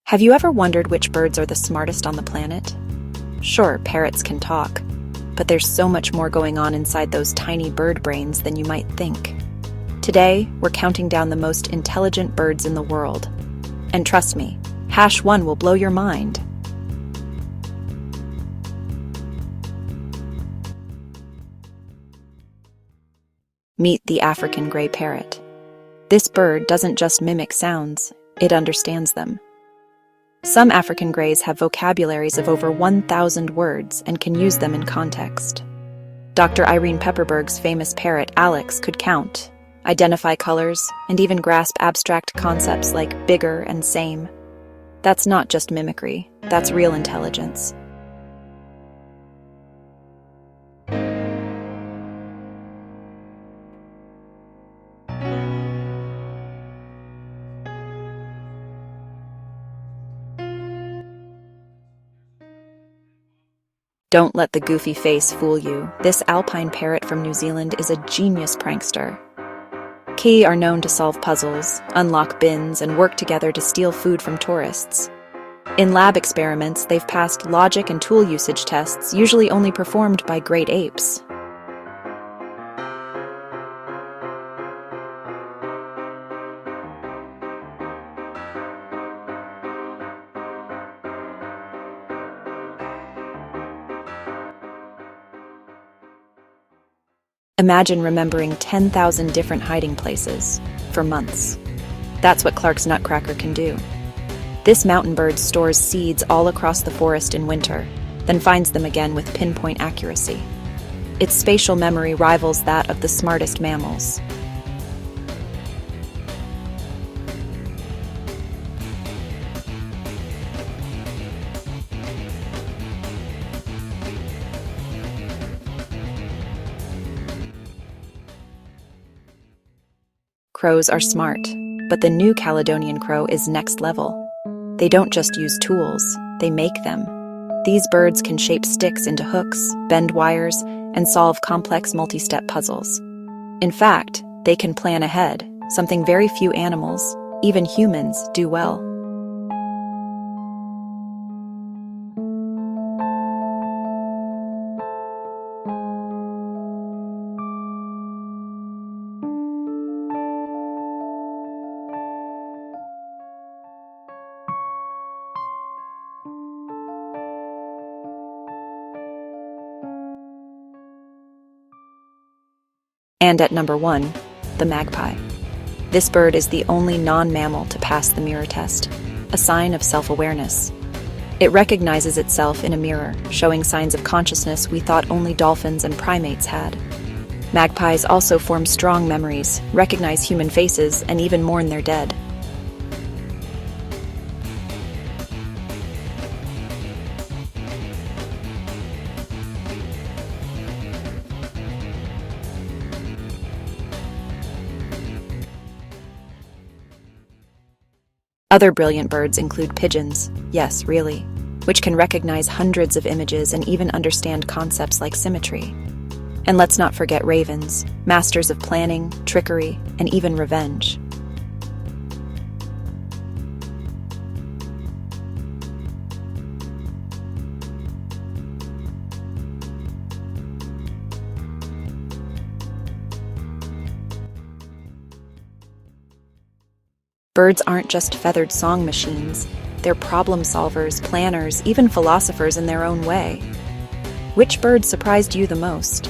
Have you ever wondered which birds are the smartest on the planet? Sure, parrots can talk, but there's so much more going on inside those tiny bird brains than you might think. Today, we're counting down the most intelligent birds in the world. And trust me, #1 will blow your mind. Meet the African gray parrot. This bird doesn't just mimic sounds, it understands them. Some African greys have vocabularies of over 1,000 words and can use them in context. Dr. Irene Pepperberg's famous parrot, Alex, could count, identify colors, and even grasp abstract concepts like bigger and same. That's not just mimicry, that's real intelligence. Don't let the goofy face fool you. This alpine parrot from New Zealand is a genius prankster. Key are known to solve puzzles, unlock bins, and work together to steal food from tourists. In lab experiments, they've passed logic and tool usage tests, usually only performed by great apes. Imagine remembering 10,000 different hiding places for months. That's what Clark's nutcracker can do. This mountain bird stores seeds all across the forest in winter, then finds them again with pinpoint accuracy. Its spatial memory rivals that of the smartest mammals. Crows are smart, but the new Caledonian crow is next level. They don't just use tools, they make them. These birds can shape sticks into hooks, bend wires, and solve complex multi-step puzzles. In fact, they can plan ahead, something very few animals, even humans, do well. And at number 1, the magpie. This bird is the only non-mammal to pass the mirror test, a sign of self-awareness. It recognizes itself in a mirror, showing signs of consciousness we thought only dolphins and primates had. Magpies also form strong memories, recognize human faces, and even mourn their dead. Other brilliant birds include pigeons, yes, really, which can recognize hundreds of images and even understand concepts like symmetry. And let's not forget ravens, masters of planning, trickery, and even revenge. Birds aren't just feathered song machines. They're problem solvers, planners, even philosophers in their own way. Which bird surprised you the most?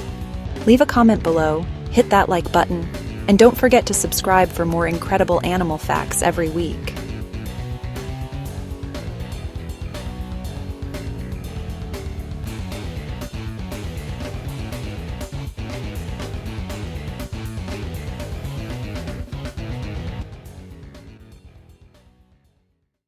Leave a comment below, hit that like button, and don't forget to subscribe for more incredible animal facts every week.